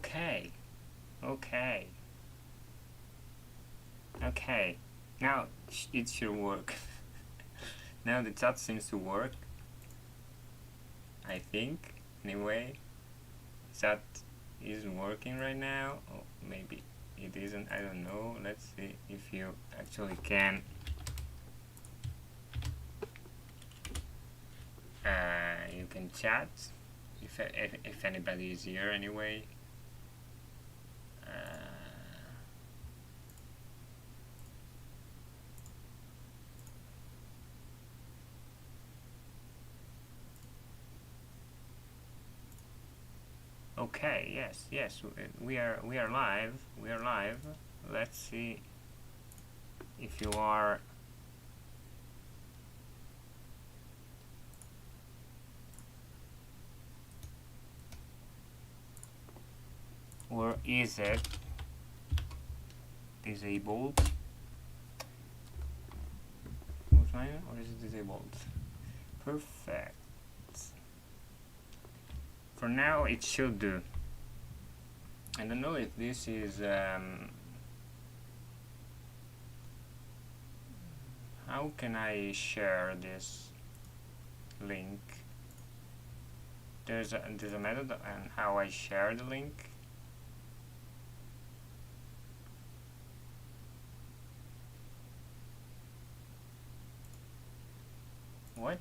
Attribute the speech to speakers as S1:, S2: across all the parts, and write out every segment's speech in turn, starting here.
S1: Okay. Okay. Okay. Now it should work. Now the chat seems to work. I think. Anyway, chat isn't working right now. Oh, maybe it isn't. I don't know. Let's see if you actually can. You can chat if anybody is here anyway. Okay, yes, we are live. We are live. Let's see if you are. Or is it disabled? What's mine? Or is it disabled? Perfect. For now, it should do. I don't know if this is how can I share this link? There's a method on how I share the link. What?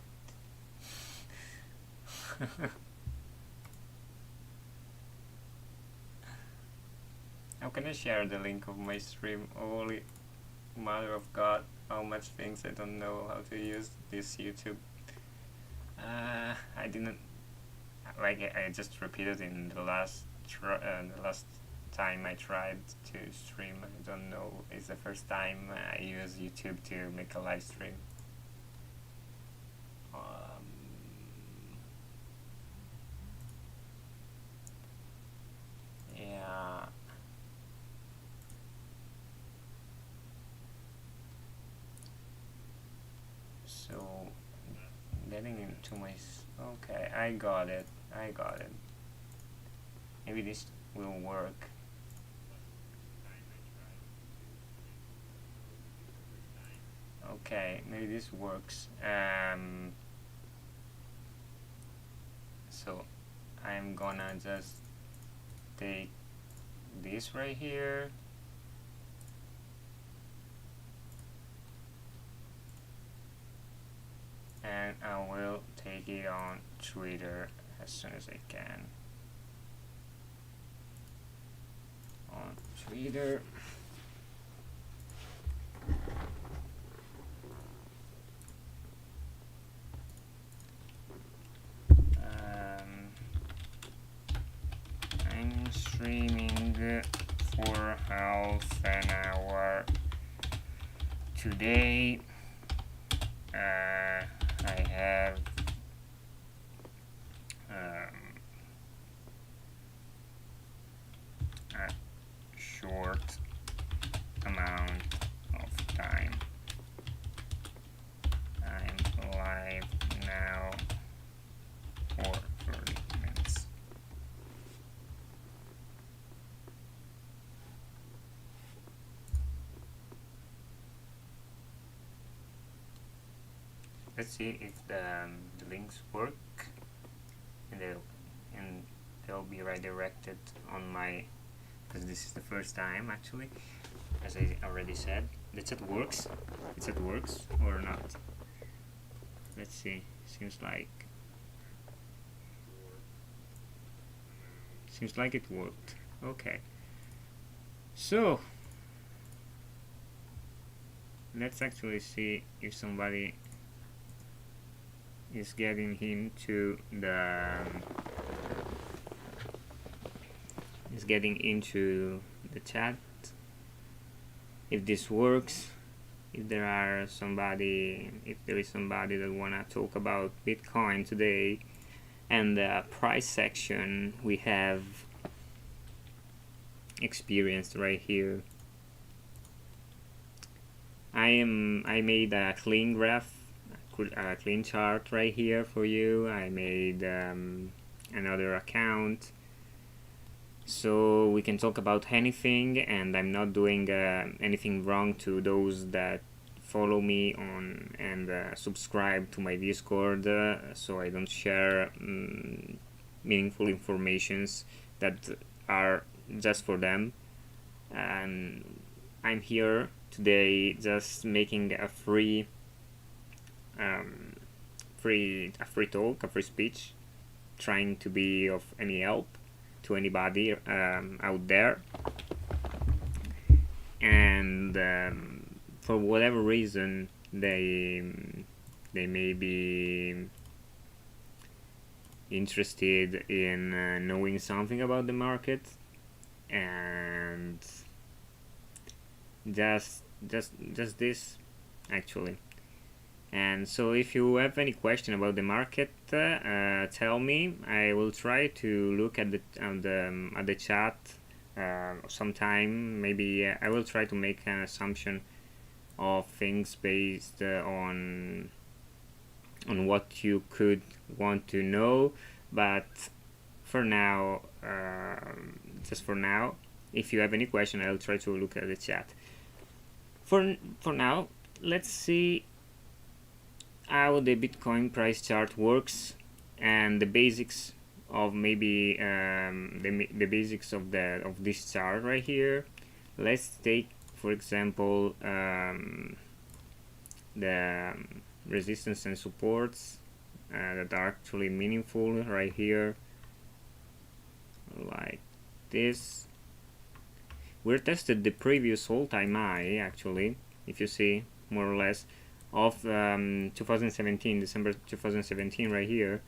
S1: How can I share the link of my stream? Holy mother of God, how much things I don't know how to use this YouTube. I didn't, like, I just repeated in the last time I tried to stream. I don't know, it's the first time I use YouTube to make a live stream. Yeah. So getting into my okay, I got it. Maybe this will work. Okay, maybe this works. So I'm gonna just take this right here, and I will take it on Twitter as soon as I can. On Twitter. I'm streaming for half an hour today. I have a short amount of time. I'm live now for 30 minutes. Let's see if the links work, and they'll be redirected on my, because this is the first time actually, as I already said. The chat works. The chat works or not? Let's see. Seems like it worked. Okay. So let's actually see if somebody is getting into the chat. If this works, if there is somebody that wanna talk about Bitcoin today, and the price section we have experienced right here. I made a clean graph, a clean chart right here for you. I made another account, so we can talk about anything, and I'm not doing anything wrong to those that follow me on and subscribe to my Discord, so I don't share meaningful informations that are just for them. And I'm here today just making a free talk, a free speech, trying to be of any help to anybody out there. And for whatever reason they may be interested in knowing something about the market, and just this actually. And so if you have any question about the market, tell me. I will try to look at the chat sometime. Maybe I will try to make an assumption of things based on what you could want to know. But for now, just for now, if you have any question, I'll try to look at the chat. For now, let's see how the Bitcoin price chart works and the basics of maybe the basics of this chart right here. Let's take, for example, the resistance and supports that are actually meaningful right here, like this. We tested the previous all-time high, actually, if you see, more or less, of 2017, December 2017 right here,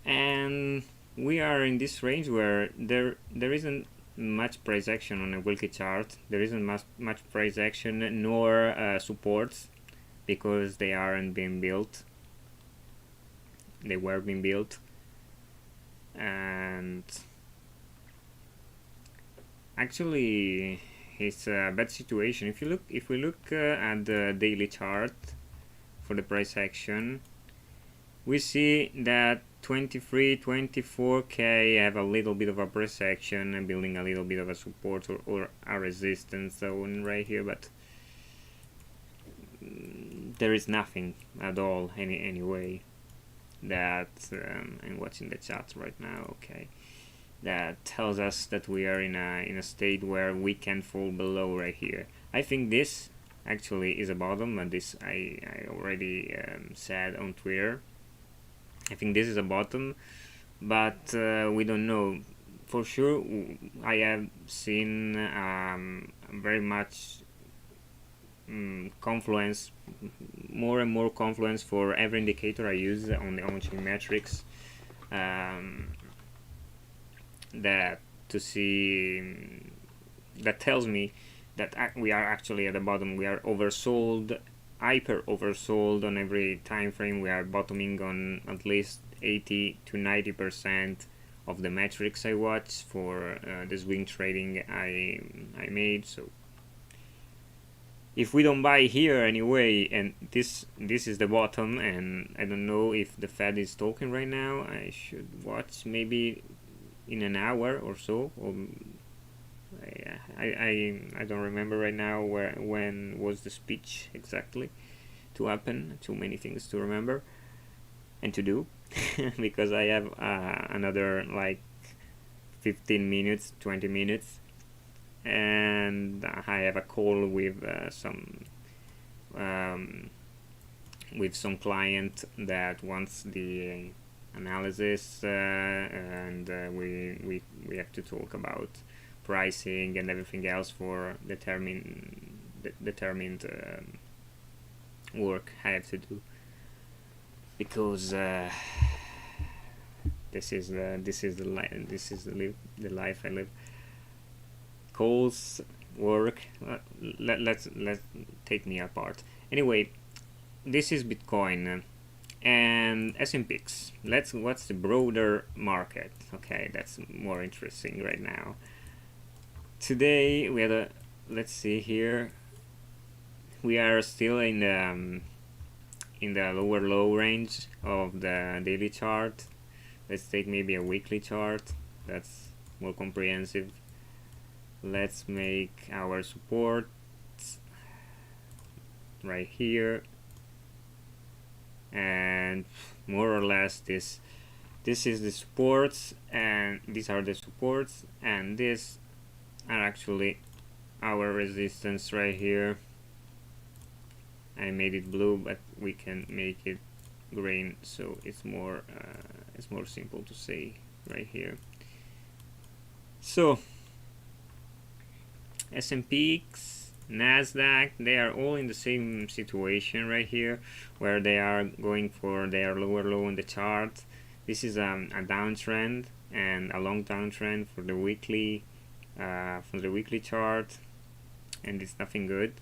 S1: and we are in this range where there isn't much price action on a weekly chart. There isn't much price action nor supports, because they aren't being built. They were being built, and actually it's a bad situation. If we look at the daily chart for the price action, we see that 23, 24k have a little bit of a price action and building a little bit of a support or a resistance zone right here, but there is nothing at all anyway that I'm watching the chat right now, okay, that tells us that we are in a state where we can fall below right here. I think this actually is a bottom, and this I already said on Twitter. I think this is a bottom, but we don't know for sure. I have seen very much confluence, more and more confluence for every indicator I use on the on-chain metrics, that to see that tells me that we are actually at the bottom. We are oversold, hyper oversold on every time frame. We are bottoming on at least 80 to 90% of the metrics I watch for the swing trading I made. So if we don't buy here anyway, and this is the bottom, and I don't know if the Fed is talking right now, I should watch maybe in an hour or so, or I don't remember right now when was the speech exactly to happen. Too many things to remember and to do because I have another like 15 minutes, 20 minutes, and I have a call with some client that wants the analysis, and we have to talk about pricing and everything else for determined work I have to do, because this is the life I live. Calls, work. Let's take me apart. Anyway, this is Bitcoin and S&Ps. What's the broader market? Okay, that's more interesting right now. Today we had let's see here. We are still in the lower low range of the daily chart. Let's take maybe a weekly chart. That's more comprehensive. Let's make our support right here, and more or less this is the supports, and these are the supports, and these are actually our resistance right here. I made it blue, but we can make it green so it's more simple to say right here. So S&P, Nasdaq, they are all in the same situation right here, where they are going for their lower low on the chart. This is a downtrend and a long downtrend for the weekly chart, and it's nothing good.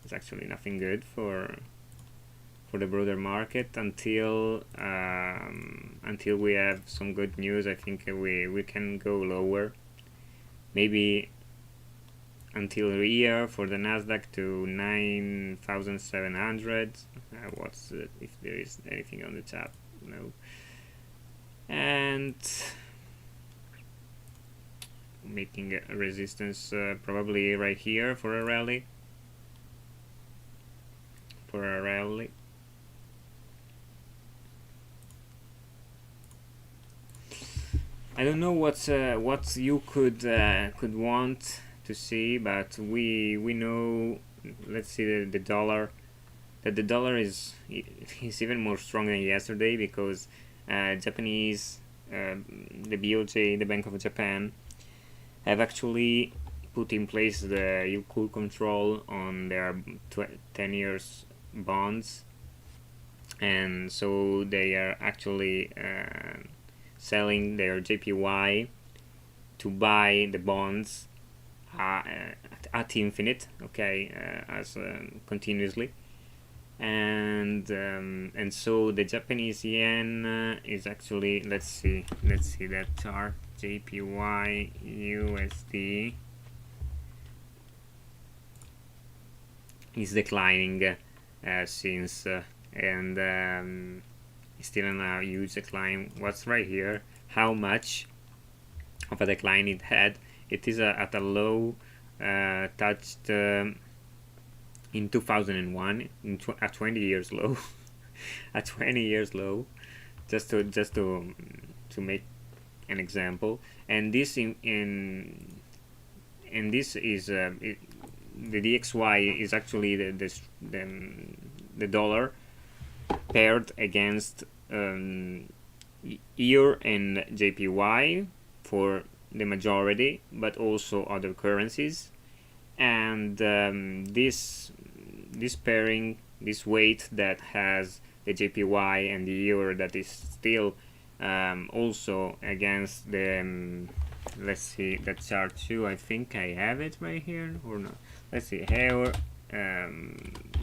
S1: It's actually nothing good for the broader market until we have some good news. I think we can go lower, maybe until here for the Nasdaq to 9,700. What's if there is anything on the top? No. And making a resistance probably right here for a rally. I don't know what you could want to see, but we know. Let's see the dollar. That the dollar is even more strong than yesterday, because Japanese, the BOJ, the Bank of Japan, have actually put in place the yield curve control on their 10 years bonds, and so they are actually selling their JPY to buy the bonds at infinite, okay, as continuously, and so the Japanese yen is actually, let's see that chart. JPY USD is declining since and still in a huge decline. What's right here? How much of a decline it had? It is at a low touched in 2001, a 20 years low, a 20 years low, just to make an example. And this and this is the DXY is actually the dollar paired against EUR and JPY for the majority, but also other currencies. And this pairing, this weight that has the JPY and the EUR, that is still also against the let's see that chart too. I think I have it right here or not. Let's see here,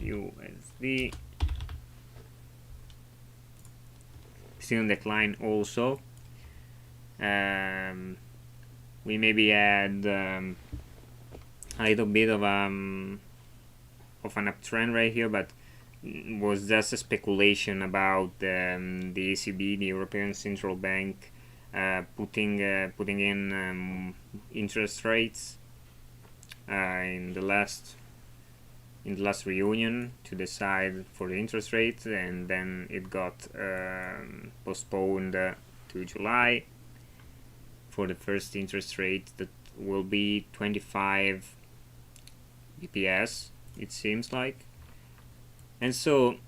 S1: USD still in decline also. We maybe had a little bit of an uptrend right here, but was just a speculation about the ECB, the European Central Bank, putting in interest rates in the last reunion to decide for the interest rate, and then it got postponed to July for the first interest rate that will be 25 BPS, it seems like. And so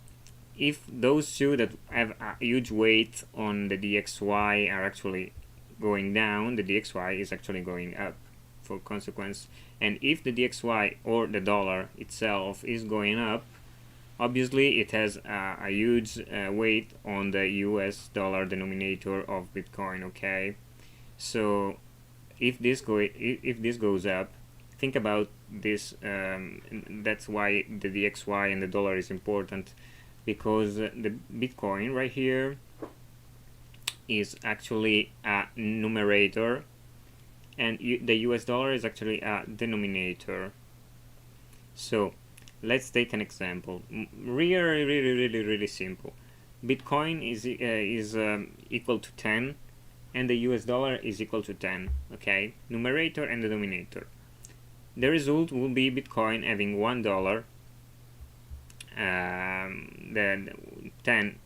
S1: if those two that have a huge weight on the DXY are actually going down, the DXY is actually going up for consequence. And if the DXY or the dollar itself is going up, obviously it has a huge weight on the US dollar denominator of Bitcoin, okay? So if this goes up, think about this. That's why the DXY and the dollar is important, because the Bitcoin right here is actually a numerator, and the US dollar is actually a denominator. So let's take an example. Really simple. Bitcoin is equal to 10 and the US dollar is equal to 10, okay, numerator and the denominator. The result will be Bitcoin having $1, then 10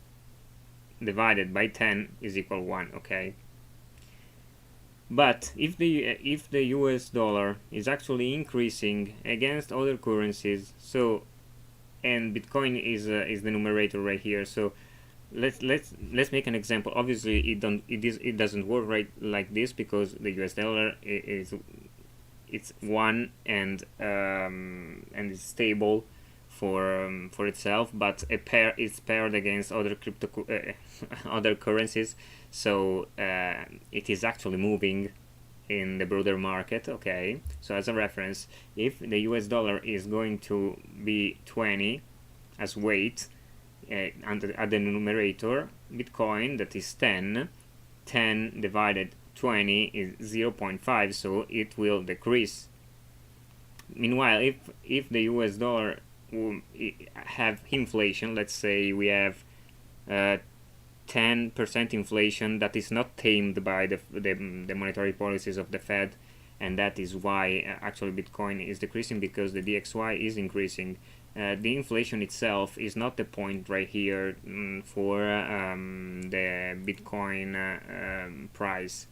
S1: divided by 10 is equal 1, okay. But if the US dollar is actually increasing against other currencies, so, and Bitcoin is the numerator right here, so let's make an example. Obviously it doesn't work right like this, because the US dollar it's 1 and it's stable for itself, but it's paired against other other currencies, so it is actually moving in the broader market, okay. So as a reference, if the US dollar is going to be 20 as weight at the numerator, Bitcoin, that is 10 divided 20 is 0.5, so it will decrease. Meanwhile, if the US dollar will have inflation, let's say we have 10% inflation that is not tamed by the monetary policies of the Fed, and that is why actually Bitcoin is decreasing, because the DXY is increasing. The inflation itself is not the point right here for the Bitcoin price.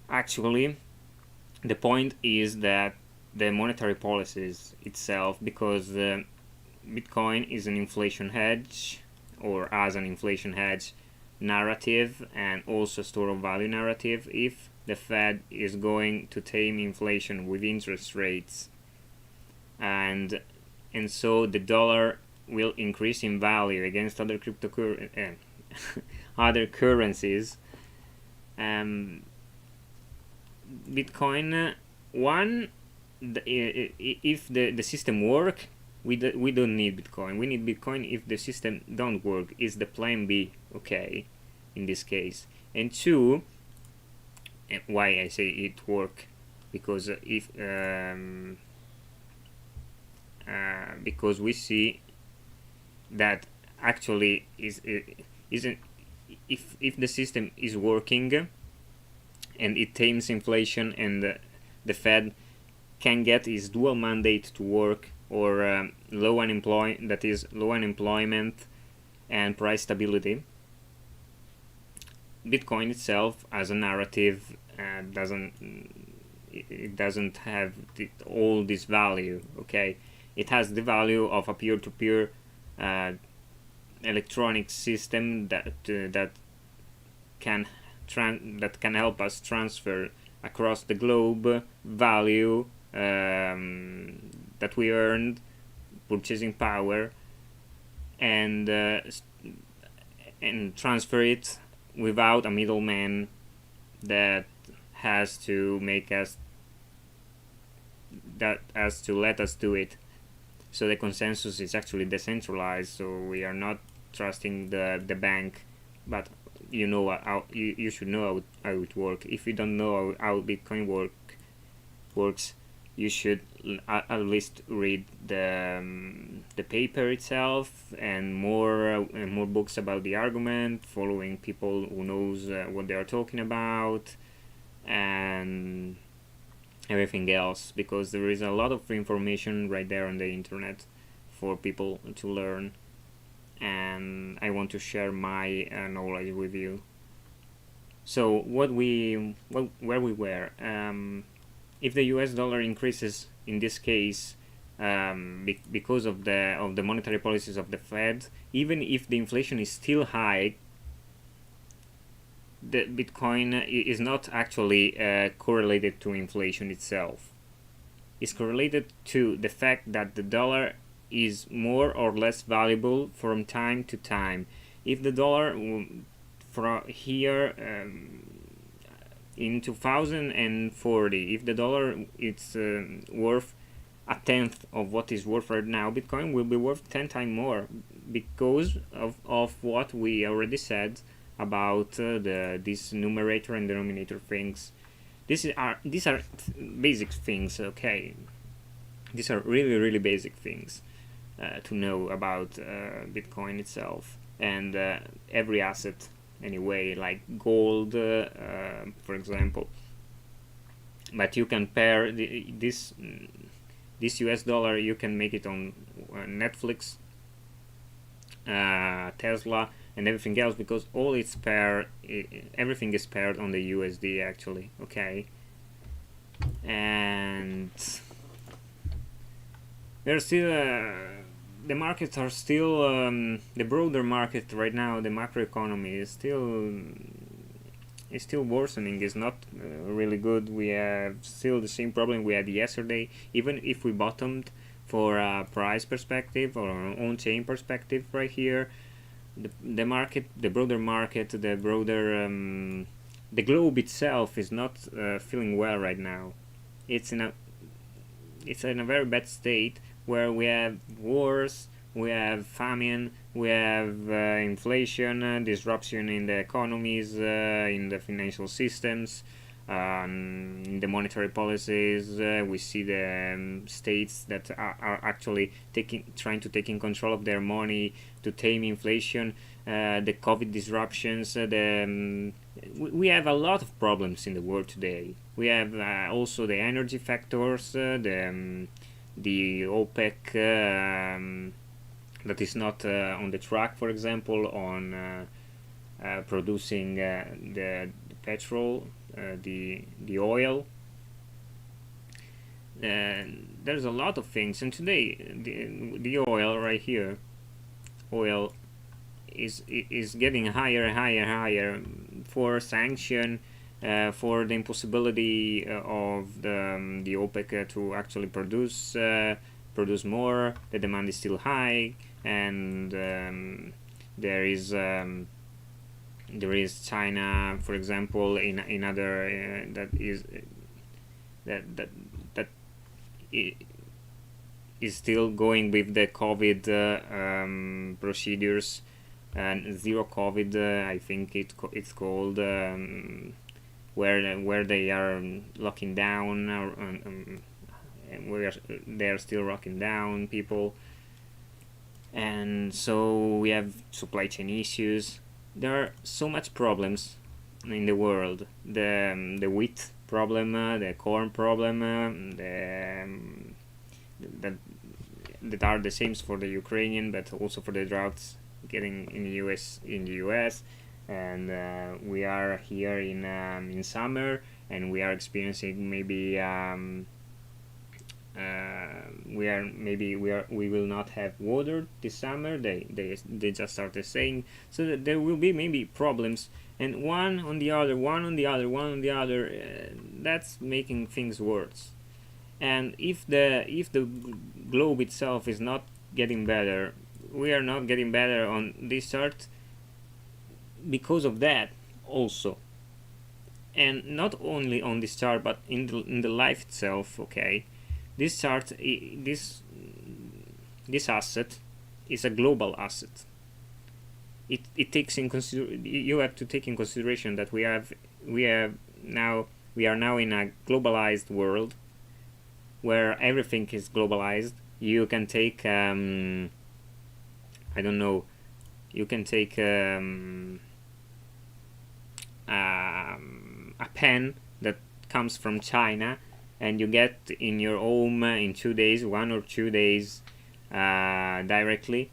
S1: Actually, the point is that the monetary policies itself, because Bitcoin is an inflation hedge, or as an inflation hedge narrative, and also store of value narrative. If the Fed is going to tame inflation with interest rates, and so the dollar will increase in value against other other currencies, Bitcoin, if the system work, we don't need Bitcoin. We need Bitcoin if the system don't work. Is the plan B, okay, in this case. And two, why I say it work, because if because we see that actually isn't, if the system is working and it tames inflation, and the Fed can get his dual mandate to work, or low unemployment and price stability, Bitcoin itself as a narrative doesn't have all this value, okay. It has the value of a peer-to-peer electronic system that can help us transfer across the globe value that we earned, purchasing power, and transfer it without a middleman that has to let us do it. So the consensus is actually decentralized, so we are not trusting the bank, but you know how you should know how it works. If you don't know how Bitcoin works, you should at least read the paper itself, and more books about the argument, following people who knows what they are talking about, and everything else, because there is a lot of information right there on the internet for people to learn, and I want to share my knowledge with you. So where we were, if the US dollar increases in this case because of the monetary policies of the Fed, even if the inflation is still high, the Bitcoin is not actually correlated to inflation itself. It's correlated to the fact that the dollar is more or less valuable from time to time. If the dollar from here in 2040, if the dollar it's worth a tenth of what is worth right now, Bitcoin will be worth 10 times more, because of what we already said about this numerator and denominator things. These are basic things, okay. These are really basic things to know about Bitcoin itself. and every asset anyway, like gold, for example. But you can pair this US dollar, you can make it on Netflix, Tesla, and everything else, because all it's paired, everything is paired on the USD actually. Okay, and there's still the markets are still the broader market right now. The macroeconomy is still worsening. Is not really good. We have still the same problem we had yesterday. Even if we bottomed for a price perspective or on chain perspective right here, the market, the broader market, the broader the globe itself is not feeling well right now. It's in a very bad state, where we have wars, we have famine, we have inflation, disruption in the economies, in the financial systems, in the monetary policies. We see the states that are actually trying to take in control of their money to tame inflation. The COVID disruptions. We have a lot of problems in the world today. We have also the energy factors, the OPEC that is not on the track, for example, on producing the petrol, the oil. There's a lot of things, and today the oil right here, oil is getting higher and higher and higher for sanction. For the impossibility of the OPEC to actually produce more. The demand is still high, and there is China, for example, in other that is still going with the COVID procedures, and zero COVID. I think it's called. Where they are locking down, and where they are still locking down people, and so we have supply chain issues. There are so much problems in the world. The wheat problem, the corn problem, that are the same for the Ukrainian, but also for the droughts getting in the US. And we are here in summer, and we are experiencing maybe we will not have water this summer. They just started saying, so that there will be maybe problems, and one on the other. That's making things worse. And if the globe itself is not getting better, we are not getting better on this chart because of that also. And not only on this chart, but in the life itself. Okay, this chart, this asset is a global asset. It takes in you have to take in consideration that we are now in a globalized world, where everything is globalized. You can take I don't know, you can take a pen that comes from China, and you get in your home in 2 days, 1 or 2 days, directly,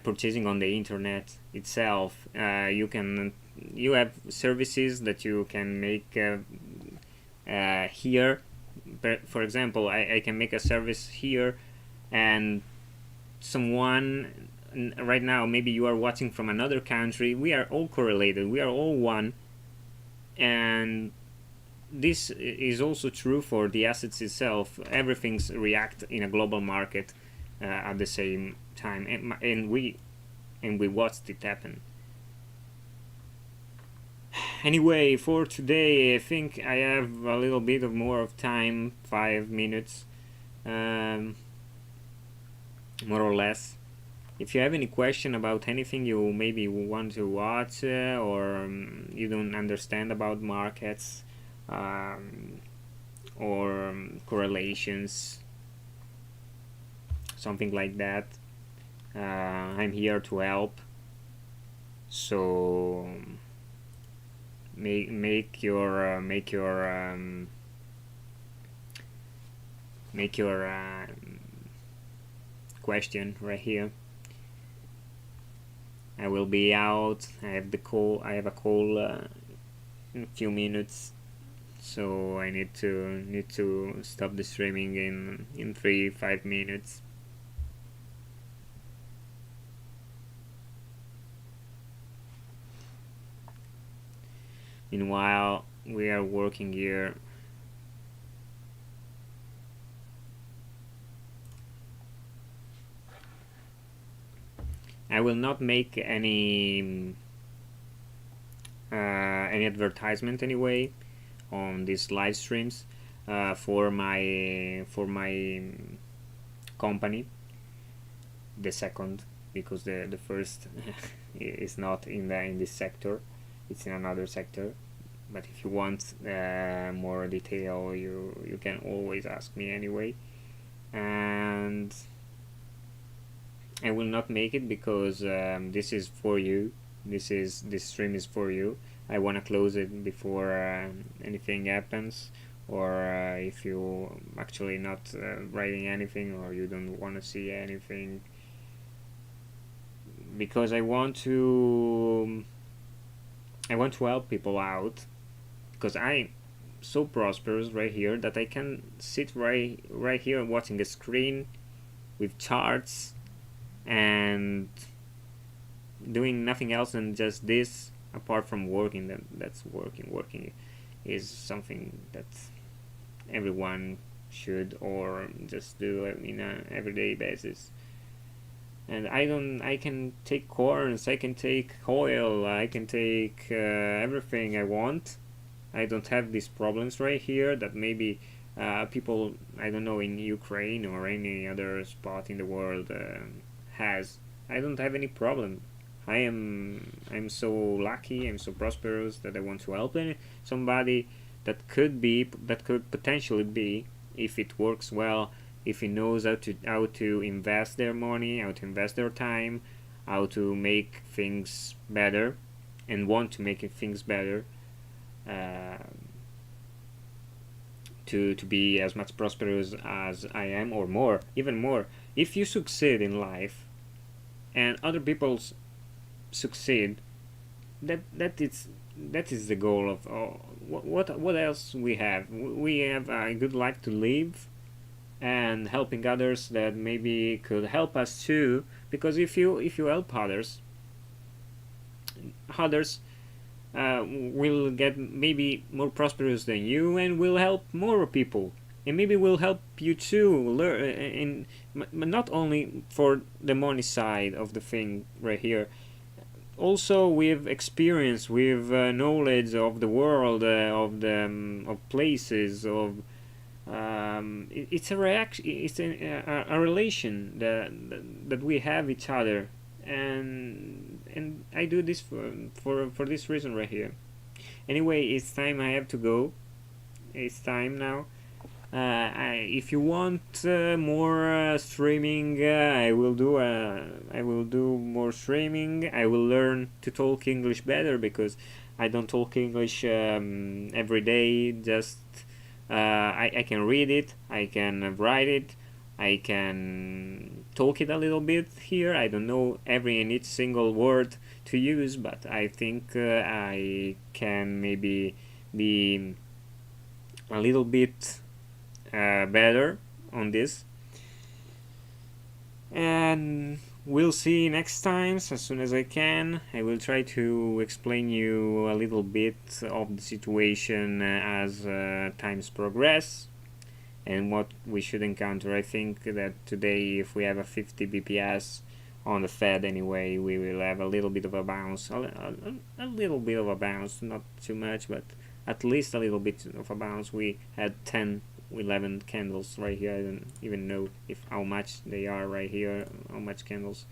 S1: purchasing on the internet itself. You have services that you can make here. For example, I can make a service here, and someone right now, maybe you are watching from another country. We are all correlated, we are all one. And this is also true for the assets itself. Everything's react in a global market at the same time, and we watched it happen. Anyway, for today, I think I have a little bit of more of time, 5 minutes, more or less. If you have any question about anything you maybe want to watch, or you don't understand about markets, or correlations, something like that, I'm here to help. So make your question right here. I will be out. I have a call in a few minutes, so I need to stop the streaming in 3-5 minutes. Meanwhile, we are working here. I will not make any advertisement anyway on these live streams for my company, the second, because the first is not in this sector, it's in another sector. But if you want more detail, you can always ask me anyway. And I will not make it because this is for you. This stream is for you. I want to close it before anything happens, or if you actually not writing anything, or you don't want to see anything, because I want to help people out, because I'm so prosperous right here that I can sit right here watching a screen with charts and doing nothing else than just this, apart from working. That's working is something that everyone should or just do in an everyday basis. And I can take corns, I can take oil, I can take everything I want. I don't have these problems right here that maybe people, I don't know, in Ukraine or any other spot in the world has. I don't have any problem. I'm so lucky, I'm so prosperous that I want to help somebody that could potentially be, if it works well, if he knows how to invest their money, how to invest their time, how to make things better, and want to make things better, to be as much prosperous as I am, or more, even more. If you succeed in life and other people succeed, that is the goal of what else we have. We have a good life to live, and helping others that maybe could help us too, because if you help others will get maybe more prosperous than you, and will help more people, and maybe will help you too learn, not only for the money side of the thing right here, also with experience, with knowledge of the world, of places, of it's a reaction, it's a relation that we have each other, and I do this for this reason right here. Anyway, it's time. I have to go. It's time now. If you want more streaming, I will do more streaming. I will learn to talk English better, because I don't talk English every day. Just I can read it, I can write it, I can talk it a little bit here. I don't know every and each single word to use, but I think I can maybe be a little bit better on this. And we'll see next time. As soon as I can, I will try to explain you a little bit of the situation as times progress and what we should encounter. I think that today, if we have a 50 bps on the Fed anyway, we will have a little bit of a bounce, a little bit of a bounce, not too much, but at least a little bit of a bounce. We had 10-11 candles right here. I don't even know how much they are right here, how much candles.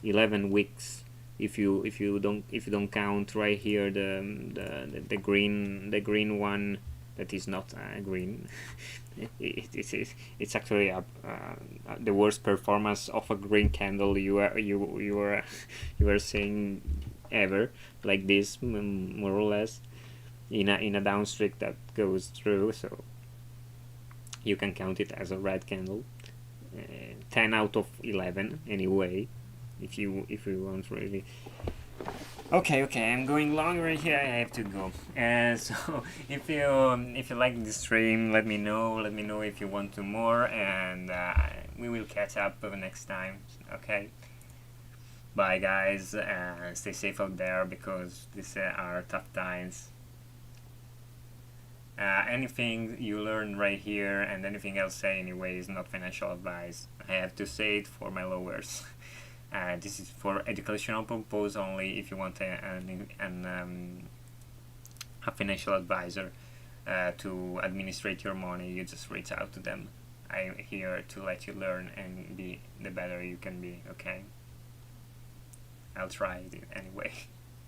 S1: 11 wicks if you don't count right here the green one that is not green. it's actually the worst performance of a green candle you were you were seeing ever, like this, more or less, in a downstreak that goes through. So you can count it as a red candle. 10 out of 11 anyway, if you want really. Okay, I'm going long right here. I have to go. So if you like the stream, let me know. Let me know if you want to more, and we will catch up next time. Okay. Bye, guys. Stay safe out there because these are tough times. Anything you learn right here and anything else say anyway is not financial advice. I have to say it for my lowers. This is for educational purpose only. If you want a financial advisor to administrate your money, you just reach out to them. I'm here to let you learn and be the better you can be, okay? I'll try it anyway.